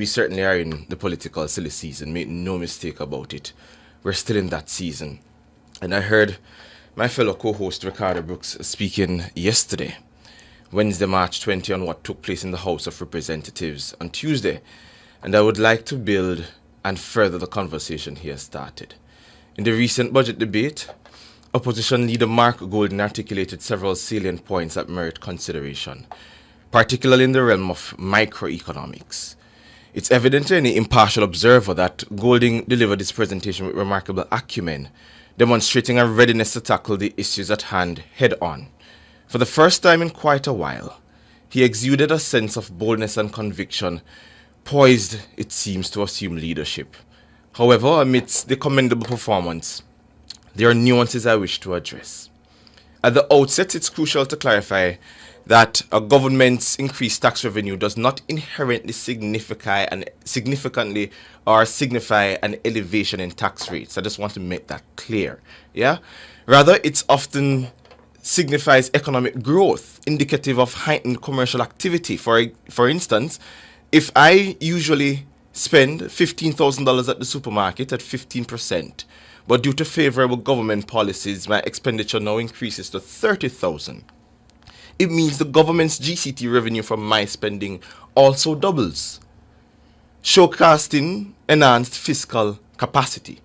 we certainly are in the political silly season, make no mistake about it. We're still in that season. And I heard my fellow co-host Ricardo Brooks speaking yesterday, Wednesday, March 20, on what took place in the House of Representatives on Tuesday. And I would like to build and further the conversation he has started. In the recent budget debate, Opposition leader Mark Golden articulated several salient points that merit consideration, particularly in the realm of microeconomics. It's evident to any impartial observer that Golding delivered his presentation with remarkable acumen, demonstrating a readiness to tackle the issues at hand head-on. For the first time in quite a while, he exuded a sense of boldness and conviction, poised, it seems, to assume leadership. However, amidst the commendable performance, there are nuances I wish to address. At the outset, it's crucial to clarify that a government's increased tax revenue does not inherently signify an elevation in tax rates. I just want to make that clear. Yeah? Rather, it often signifies economic growth, indicative of heightened commercial activity. For instance, if I usually spend $15,000 at the supermarket at 15%, but due to favorable government policies, my expenditure now increases to $30,000. It means the government's GCT revenue from my spending also doubles, showcasing enhanced fiscal capacity.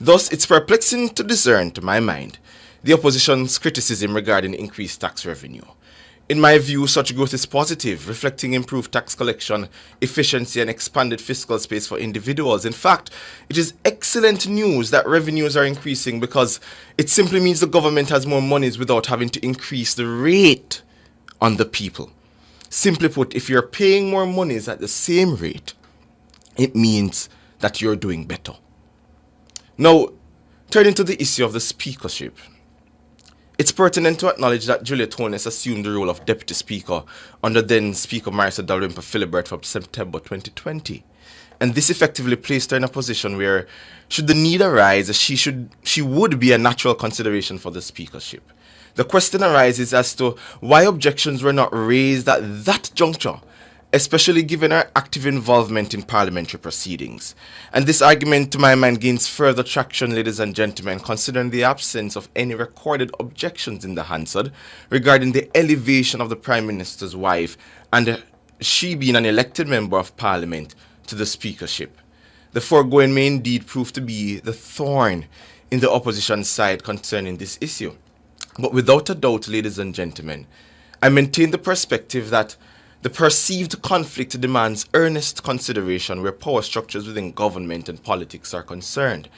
Thus, it's perplexing to discern, to my mind, the opposition's criticism regarding increased tax revenue. In my view, such growth is positive, reflecting improved tax collection, efficiency, and expanded fiscal space for individuals. In fact, it is excellent news that revenues are increasing because it simply means the government has more monies without having to increase the rate on the people. Simply put, if you're paying more monies at the same rate, it means that you're doing better. Now, turning to the issue of the speakership. It's pertinent to acknowledge that Julia Tones assumed the role of Deputy Speaker under then Speaker Marisa Dalrymple Philibert from September 2020. And this effectively placed her in a position where, should the need arise, she would be a natural consideration for the speakership. The question arises as to why objections were not raised at that juncture, especially given her active involvement in parliamentary proceedings. And this argument, to my mind, gains further traction, ladies and gentlemen, considering the absence of any recorded objections in the Hansard regarding the elevation of the Prime Minister's wife and she being an elected member of Parliament to the speakership. The foregoing may indeed prove to be the thorn in the opposition's side concerning this issue. But without a doubt, ladies and gentlemen, I maintain the perspective that the perceived conflict demands earnest consideration where power structures within government and politics are concerned.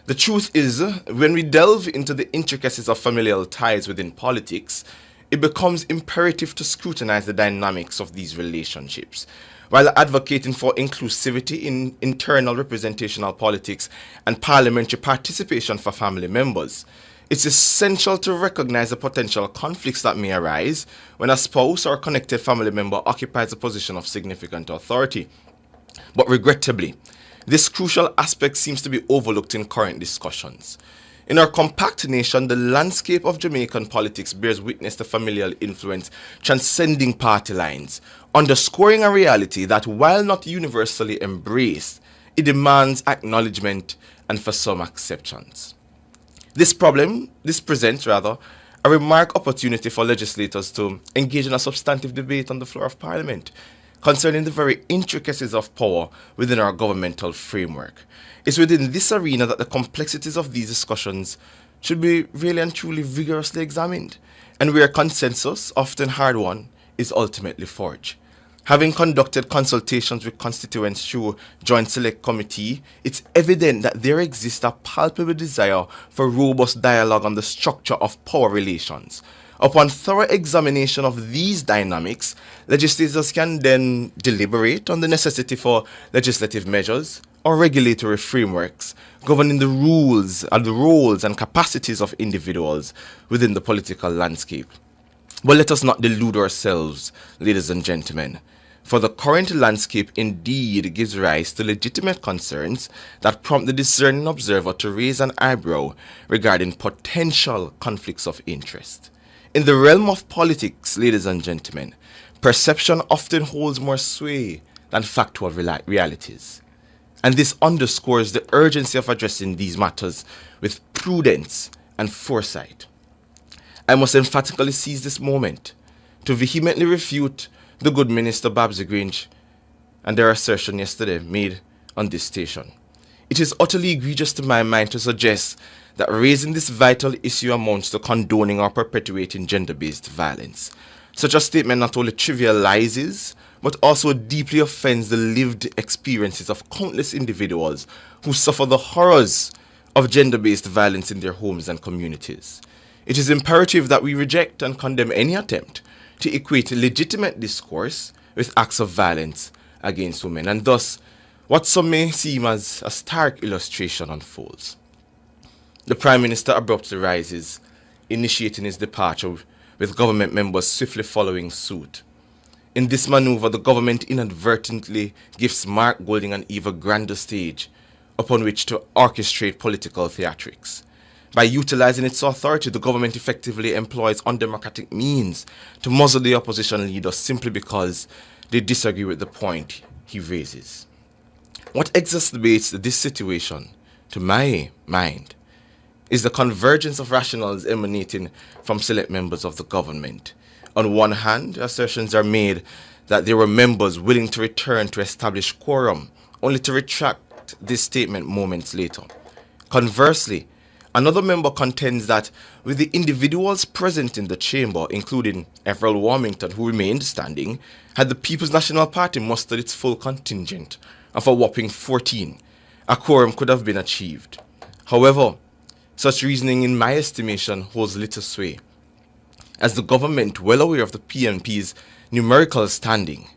The truth is, when we delve into the intricacies of familial ties within politics, it becomes imperative to scrutinize the dynamics of these relationships. While advocating for inclusivity in internal representational politics and parliamentary participation for family members, it's essential to recognize the potential conflicts that may arise when a spouse or connected family member occupies a position of significant authority. But regrettably, this crucial aspect seems to be overlooked in current discussions. In our compact nation, the landscape of Jamaican politics bears witness to familial influence transcending party lines, underscoring a reality that, while not universally embraced, it demands acknowledgement and, for some, acceptance. This presents a remarkable opportunity for legislators to engage in a substantive debate on the floor of Parliament concerning the very intricacies of power within our governmental framework. It's within this arena that the complexities of these discussions should be really and truly vigorously examined, and where consensus, often hard-won, is ultimately forged. Having conducted consultations with constituents through Joint Select Committee, it's evident that there exists a palpable desire for robust dialogue on the structure of power relations. Upon thorough examination of these dynamics, legislators can then deliberate on the necessity for legislative measures or regulatory frameworks governing the rules and the roles and capacities of individuals within the political landscape. But let us not delude ourselves, ladies and gentlemen, for the current landscape indeed gives rise to legitimate concerns that prompt the discerning observer to raise an eyebrow regarding potential conflicts of interest. In the realm of politics, ladies and gentlemen, perception often holds more sway than factual realities. And this underscores the urgency of addressing these matters with prudence and foresight. I must emphatically seize this moment to vehemently refute the good Minister Babsy Grange and their assertion yesterday made on this station. It is utterly egregious to my mind to suggest that raising this vital issue amounts to condoning or perpetuating gender-based violence. Such a statement not only trivializes, but also deeply offends the lived experiences of countless individuals who suffer the horrors of gender-based violence in their homes and communities. It is imperative that we reject and condemn any attempt to equate legitimate discourse with acts of violence against women, and thus what some may seem as a stark illustration unfolds. The Prime Minister abruptly rises, initiating his departure, with government members swiftly following suit. In this maneuver, the government inadvertently gives Mark Golding an even grander stage upon which to orchestrate political theatrics. By utilizing its authority, the government effectively employs undemocratic means to muzzle the opposition leader simply because they disagree with the point he raises. What exacerbates this situation, to my mind, is the convergence of rationales emanating from select members of the government. On one hand, assertions are made that there were members willing to return to establish quorum, only to retract this statement moments later. Conversely, another member contends that with the individuals present in the chamber, including Everell Warmington, who remained standing, had the People's National Party mustered its full contingent of a whopping 14, a quorum could have been achieved. However, such reasoning, in my estimation, holds little sway, as the government, well aware of the PNP's numerical standing,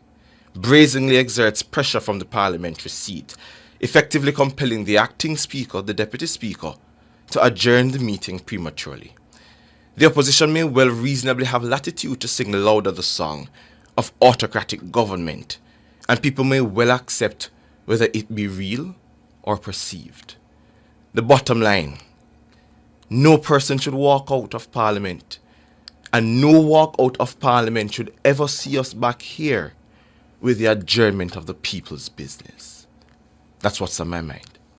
brazenly exerts pressure from the parliamentary seat, effectively compelling the acting speaker, the deputy speaker, to adjourn the meeting prematurely. The opposition may well reasonably have latitude to sing louder the song of autocratic government, and people may well accept whether it be real or perceived. The bottom line: no person should walk out of Parliament, and no walk out of Parliament should ever see us back here with the adjournment of the people's business. That's what's on my mind.